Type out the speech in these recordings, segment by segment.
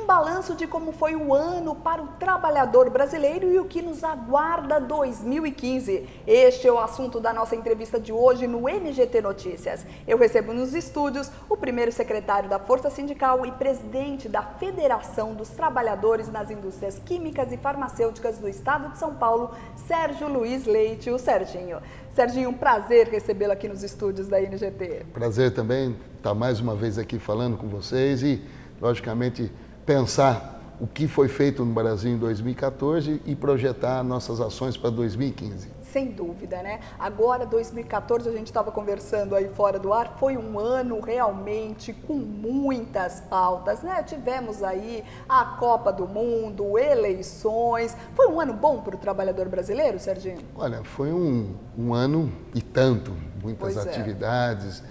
balanço de como foi o ano para o trabalhador brasileiro e o que nos aguarda 2015. Este é o assunto da nossa entrevista de hoje no MGT Notícias. Eu recebo nos estúdios o primeiro secretário da Força Sindical e presidente da Federação dos Trabalhadores nas Indústrias Químicas e Farmacêuticas do Estado de São Paulo, Sérgio Luiz Leite, o Serginho. Serginho, um prazer recebê-lo aqui nos estúdios da NGT. Prazer também estar mais uma vez aqui falando com vocês e, logicamente, pensar o que foi feito no Brasil em 2014 e projetar nossas ações para 2015. Sem dúvida, né? Agora, 2014, a gente estava conversando aí fora do ar, foi um ano realmente com muitas pautas, né? Tivemos aí a Copa do Mundo, eleições. Foi um ano bom para o trabalhador brasileiro, Serginho? Olha, foi um ano e tanto, muitas atividades,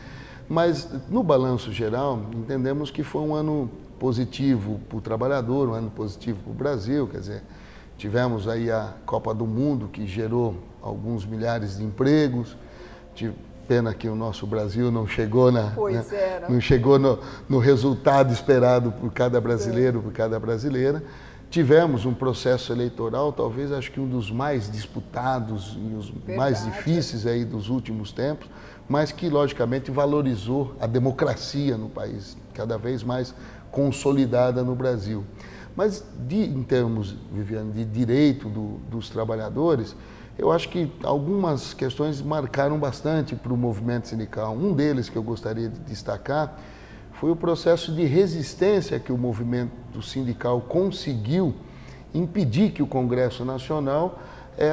mas no balanço geral, entendemos que foi um ano positivo para o trabalhador, um ano positivo para o Brasil, quer dizer, tivemos aí a Copa do Mundo que gerou alguns milhares de empregos, pena que o nosso Brasil não chegou, não chegou no resultado esperado por cada brasileiro, por cada brasileira. Tivemos um processo eleitoral, talvez acho que um dos mais disputados e os mais difíceis aí dos últimos tempos, mas que logicamente valorizou a democracia no país, cada vez mais consolidada no Brasil. Mas em termos, Viviane, de direito dos trabalhadores, eu acho que algumas questões marcaram bastante para o movimento sindical. Um deles que eu gostaria de destacar foi o processo de resistência que o movimento sindical conseguiu impedir que o Congresso Nacional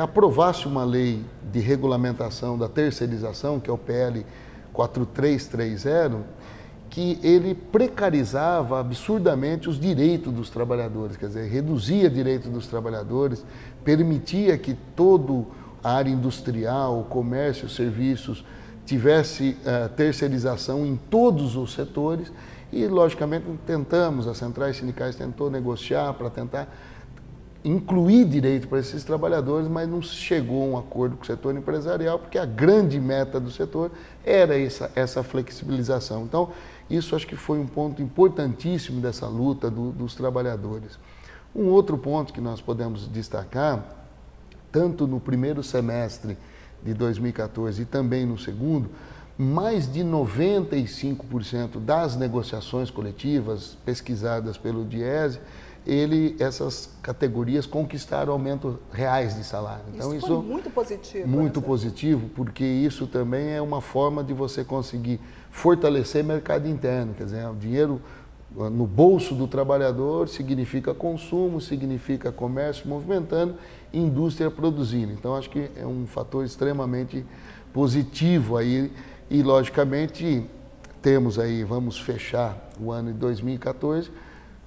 aprovasse uma lei de regulamentação da terceirização, que é o PL 4330, que ele precarizava absurdamente os direitos dos trabalhadores, quer dizer, reduzia direitos dos trabalhadores, permitia que toda a área industrial, o comércio, os serviços, tivesse terceirização em todos os setores e, logicamente, as centrais sindicais tentou negociar para tentar incluir direito para esses trabalhadores, mas não chegou a um acordo com o setor empresarial, porque a grande meta do setor era essa flexibilização. Então, isso acho que foi um ponto importantíssimo dessa luta dos trabalhadores. Um outro ponto que nós podemos destacar, tanto no primeiro semestre de 2014 e também no segundo, mais de 95% das negociações coletivas pesquisadas pelo Diese, essas categorias conquistaram aumentos reais de salário. Então, isso foi muito positivo. Muito positivo, porque isso também é uma forma de você conseguir fortalecer o mercado interno. Quer dizer, o dinheiro no bolso do trabalhador significa consumo, significa comércio movimentando, indústria produzindo. Então, acho que é um fator extremamente positivo aí e, logicamente, vamos fechar o ano de 2014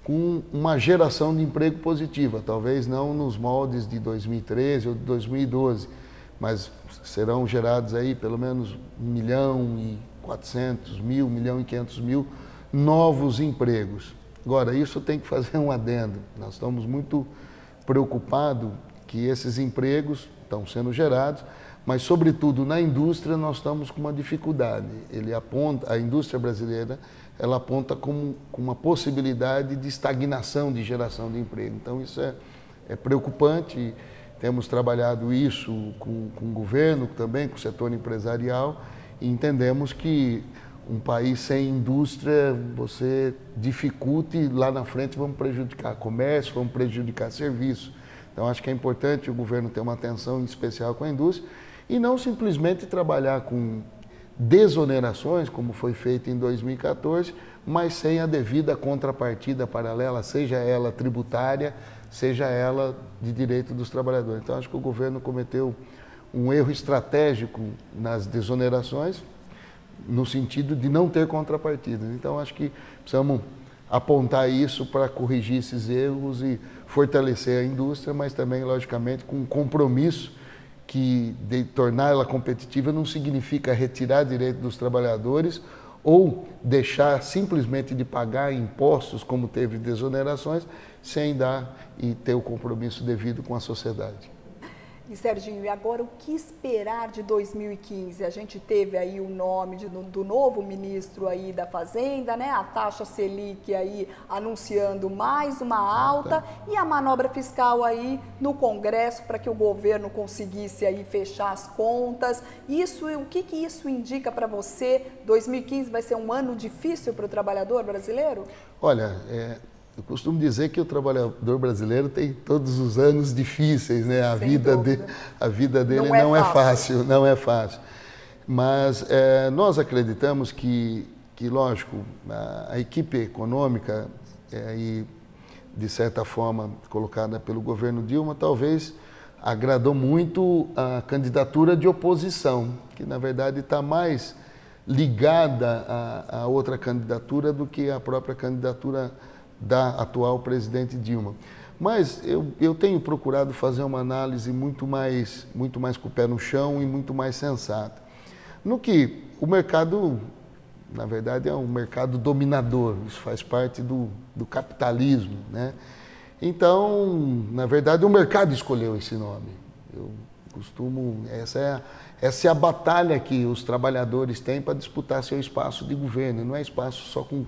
com uma geração de emprego positiva, talvez não nos moldes de 2013 ou de 2012, mas serão gerados aí pelo menos 1.400.000, 1.500.000 novos empregos. Agora, isso tem que fazer um adendo. Nós estamos muito preocupados que esses empregos estão sendo gerados, mas, sobretudo, na indústria, nós estamos com uma dificuldade. A indústria brasileira, ela aponta como uma possibilidade de estagnação de geração de emprego. Então, isso é preocupante. Temos trabalhado isso com o governo, também com o setor empresarial, e entendemos que um país sem indústria, você dificulta e lá na frente vamos prejudicar comércio, vamos prejudicar serviço. Então, acho que é importante o governo ter uma atenção especial com a indústria e não simplesmente trabalhar com desonerações, como foi feito em 2014, mas sem a devida contrapartida paralela, seja ela tributária, seja ela de direito dos trabalhadores. Então, acho que o governo cometeu um erro estratégico nas desonerações, no sentido de não ter contrapartida. Então, acho que precisamos apontar isso para corrigir esses erros e fortalecer a indústria, mas também, logicamente, com um compromisso de tornar ela competitiva não significa retirar direito dos trabalhadores ou deixar simplesmente de pagar impostos, como teve desonerações, sem dar e ter o compromisso devido com a sociedade. E Serginho, e agora o que esperar de 2015? A gente teve aí o nome do novo ministro aí da Fazenda, né? A taxa Selic aí anunciando mais uma alta e a manobra fiscal aí no Congresso para que o governo conseguisse aí fechar as contas. O que isso indica para você? 2015 vai ser um ano difícil para o trabalhador brasileiro? Olha, eu costumo dizer que o trabalhador brasileiro tem todos os anos difíceis, né? A vida dele não é fácil, não é fácil. Mas nós acreditamos que lógico, a equipe econômica, e de certa forma colocada pelo governo Dilma, talvez agradou muito a candidatura de oposição, que na verdade está mais ligada a outra candidatura do que a própria candidatura da atual presidente Dilma. Mas eu tenho procurado fazer uma análise muito mais com o pé no chão e muito mais sensata. No que o mercado, na verdade, é um mercado dominador, isso faz parte do capitalismo, né? Então, na verdade, o mercado escolheu esse nome. Eu costumo, essa é a batalha que os trabalhadores têm para disputar seu espaço de governo. Não é espaço só com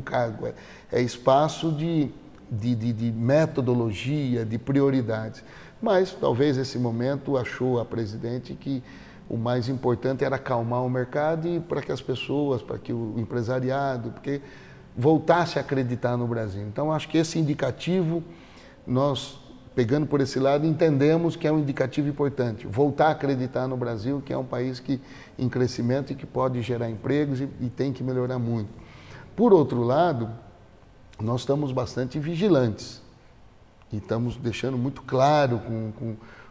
cargo, é espaço de metodologia, de prioridades. Mas talvez esse momento achou a presidente que o mais importante era acalmar o mercado e para que as pessoas, para que o empresariado, porque voltasse a acreditar no Brasil. Então acho que esse indicativo, nós pegando por esse lado, entendemos que é um indicativo importante. Voltar a acreditar no Brasil, que é um país em crescimento e que pode gerar empregos e tem que melhorar muito. Por outro lado, nós estamos bastante vigilantes e estamos deixando muito claro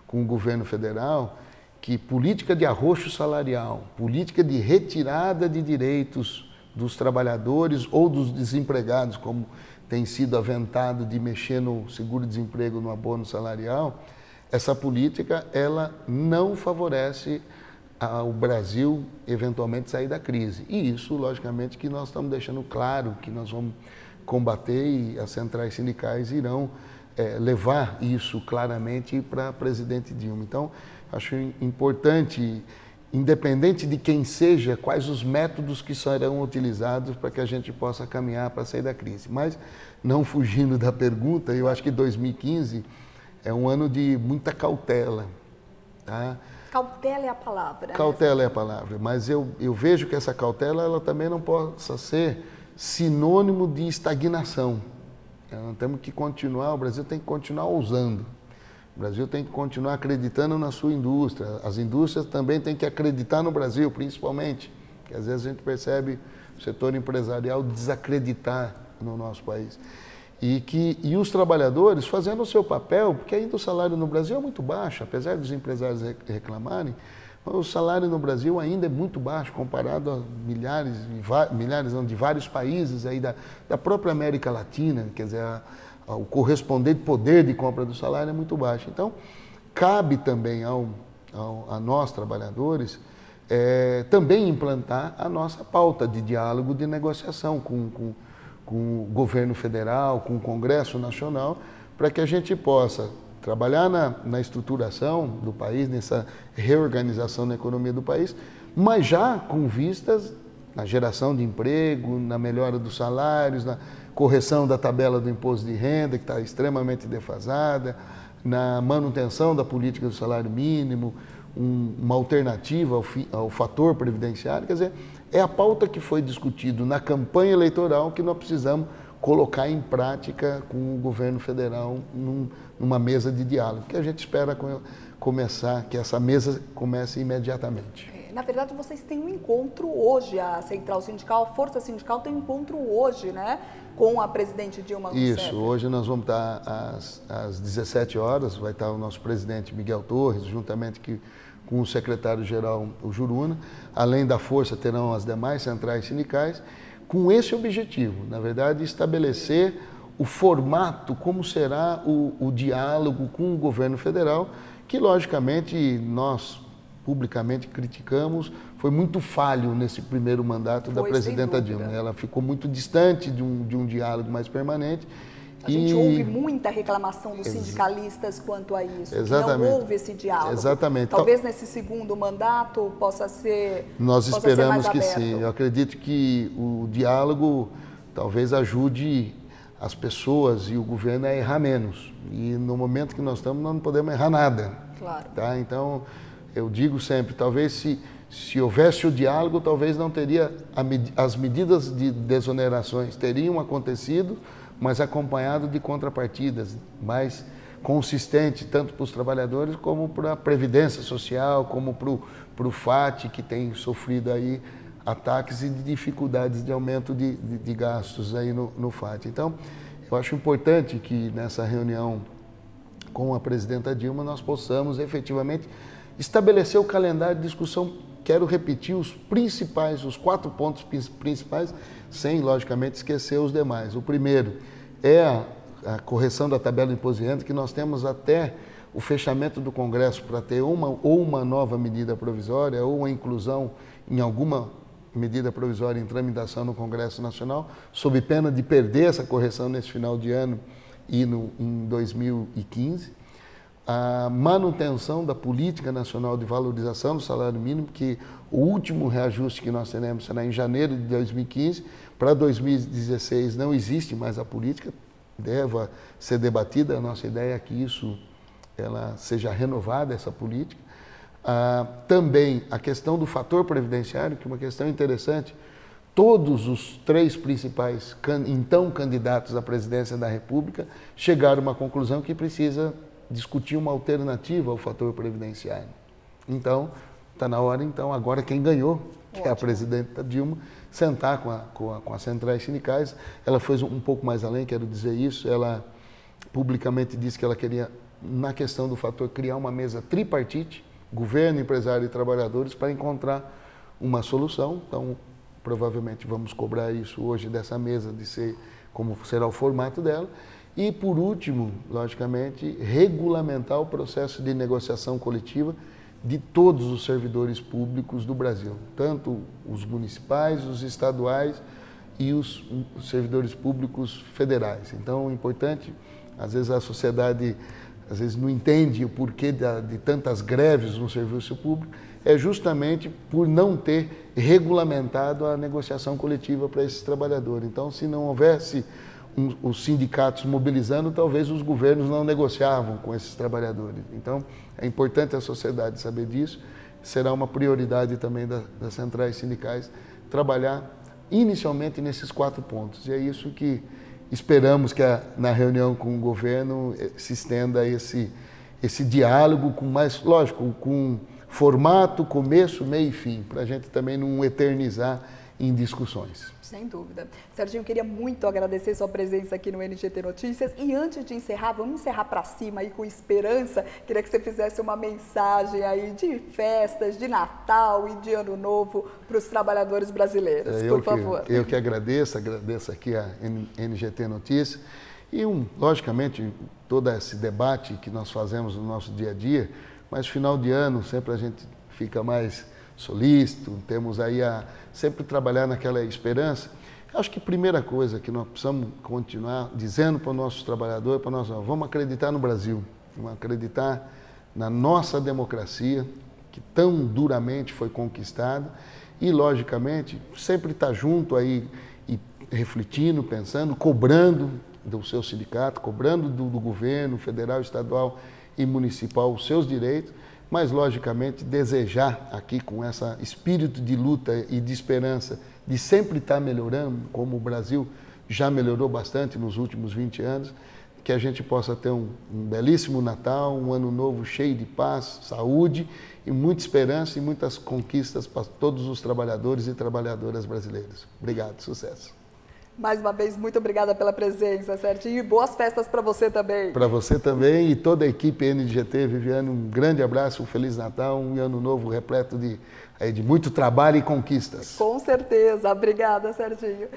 com o governo federal que política de arroxo salarial, política de retirada de direitos dos trabalhadores ou dos desempregados, como tem sido aventado de mexer no seguro-desemprego, no abono salarial, essa política ela não favorece ao Brasil eventualmente sair da crise. E isso, logicamente, que nós estamos deixando claro que nós vamos combater e as centrais sindicais irão levar isso claramente para a presidente Dilma. Então, acho importante, independente de quem seja, quais os métodos que serão utilizados para que a gente possa caminhar para sair da crise. Mas, não fugindo da pergunta, eu acho que 2015 é um ano de muita cautela. Tá? Cautela é a palavra. Cautela é a palavra, mas eu vejo que essa cautela ela também não possa ser sinônimo de estagnação. Nós temos que continuar, o Brasil tem que continuar ousando. O Brasil tem que continuar acreditando na sua indústria. As indústrias também têm que acreditar no Brasil, principalmente, porque às vezes a gente percebe o setor empresarial desacreditar no nosso país. E os trabalhadores fazendo o seu papel, porque ainda o salário no Brasil é muito baixo, apesar dos empresários reclamarem, o salário no Brasil ainda é muito baixo comparado a milhares de vários países aí da própria América Latina, quer dizer, o correspondente poder de compra do salário é muito baixo. Então, cabe também a nós, trabalhadores, também implantar a nossa pauta de diálogo, de negociação com o governo federal, com o Congresso Nacional, para que a gente possa trabalhar na estruturação do país, nessa reorganização da economia do país, mas já com vistas na geração de emprego, na melhora dos salários, na correção da tabela do imposto de renda, que está extremamente defasada, na manutenção da política do salário mínimo, uma alternativa ao fator previdenciário. Quer dizer, é a pauta que foi discutido na campanha eleitoral que nós precisamos colocar em prática com o governo federal numa mesa de diálogo, que a gente espera que essa mesa comece imediatamente. Na verdade, vocês têm um encontro hoje, a Central Sindical, a Força Sindical tem um encontro hoje, né, com a presidente Dilma Rousseff. Isso, hoje nós vamos estar às 17 horas, vai estar o nosso presidente Miguel Torres, juntamente com o secretário-geral, o Juruna. Além da Força, terão as demais centrais sindicais, com esse objetivo, na verdade, estabelecer o formato, como será o diálogo com o governo federal, que logicamente nós publicamente criticamos, foi muito falho nesse primeiro mandato da presidenta Dilma. Ela ficou muito distante de um diálogo mais permanente A gente ouve muita reclamação dos sindicalistas quanto a isso, exatamente, que não houve esse diálogo. Exatamente. Talvez nesse segundo mandato possa ser Nós esperamos ser que aberto. sim. Eu acredito que o diálogo talvez ajude as pessoas e o governo a errar menos. E no momento que nós estamos, nós não podemos errar nada. Claro. Tá? Então, eu digo sempre, talvez se houvesse o diálogo, talvez não teria as medidas de desonerações teriam acontecido, mas acompanhado de contrapartidas mais consistentes, tanto para os trabalhadores como para a Previdência Social, como para o FAT, que tem sofrido aí ataques e dificuldades de aumento de gastos aí no FAT. Então, eu acho importante que nessa reunião com a presidenta Dilma nós possamos efetivamente estabelecer o calendário de discussão. Quero repetir os 4 pontos principais, sem, logicamente, esquecer os demais. O primeiro é a correção da tabela de imposto de renda, que nós temos até o fechamento do Congresso para ter uma nova medida provisória ou a inclusão em alguma medida provisória em tramitação no Congresso Nacional, sob pena de perder essa correção nesse final de ano e em 2015. A manutenção da Política Nacional de Valorização do Salário Mínimo, que o último reajuste que nós teremos será em janeiro de 2015. Para 2016 não existe mais a política, deve ser debatida. A nossa ideia é que ela seja renovada, essa política. Também a questão do fator previdenciário, que é uma questão interessante. Todos os 3 principais então candidatos à presidência da República chegaram a uma conclusão que precisa discutir uma alternativa ao fator previdenciário. Então, está na hora, agora quem ganhou, que é a presidenta Dilma, sentar com as centrais sindicais. Ela foi um pouco mais além, quero dizer isso, ela publicamente disse que ela queria, na questão do fator, criar uma mesa tripartite, governo, empresário e trabalhadores, para encontrar uma solução. Então, provavelmente vamos cobrar isso hoje dessa mesa, de ser como será o formato dela. E, por último, logicamente, regulamentar o processo de negociação coletiva de todos os servidores públicos do Brasil, tanto os municipais, os estaduais e os servidores públicos federais. Então, é importante, às vezes a sociedade não entende o porquê de tantas greves no serviço público, é justamente por não ter regulamentado a negociação coletiva para esses trabalhadores. Então, se não houvesse os sindicatos mobilizando, talvez os governos não negociavam com esses trabalhadores. Então, é importante a sociedade saber disso. Será uma prioridade também das centrais sindicais trabalhar inicialmente nesses 4 pontos. E é isso que esperamos que na reunião com o governo se estenda esse diálogo com mais, lógico, com formato, começo, meio e fim, para a gente também não eternizar em discussões. Sem dúvida. Serginho, queria muito agradecer sua presença aqui no NGT Notícias. E antes de encerrar, vamos encerrar para cima aí com esperança. Queria que você fizesse uma mensagem aí de festas, de Natal e de Ano Novo para os trabalhadores brasileiros, por favor. Eu que agradeço aqui a NGT Notícias. E, logicamente, todo esse debate que nós fazemos no nosso dia a dia, mas final de ano sempre a gente fica mais solícito, temos aí sempre trabalhar naquela esperança. Acho que a primeira coisa que nós precisamos continuar dizendo para os nossos trabalhadores, vamos acreditar no Brasil, vamos acreditar na nossa democracia, que tão duramente foi conquistada, e, logicamente, sempre estar junto aí e refletindo, pensando, cobrando do seu sindicato, cobrando do governo federal, estadual e municipal os seus direitos, mas, logicamente, desejar aqui com esse espírito de luta e de esperança de sempre estar melhorando, como o Brasil já melhorou bastante nos últimos 20 anos, que a gente possa ter um belíssimo Natal, um ano novo cheio de paz, saúde e muita esperança e muitas conquistas para todos os trabalhadores e trabalhadoras brasileiros. Obrigado, sucesso. Mais uma vez, muito obrigada pela presença, Serginho, e boas festas para você também. Para você também e toda a equipe NGT, Viviane, um grande abraço, um Feliz Natal, um ano novo repleto de muito trabalho e conquistas. Com certeza, obrigada, Serginho.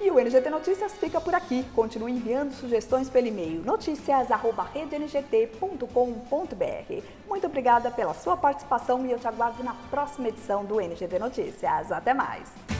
E o NGT Notícias fica por aqui. Continue enviando sugestões pelo e-mail noticias@redengT.com.br. Muito obrigada pela sua participação e eu te aguardo na próxima edição do NGT Notícias. Até mais!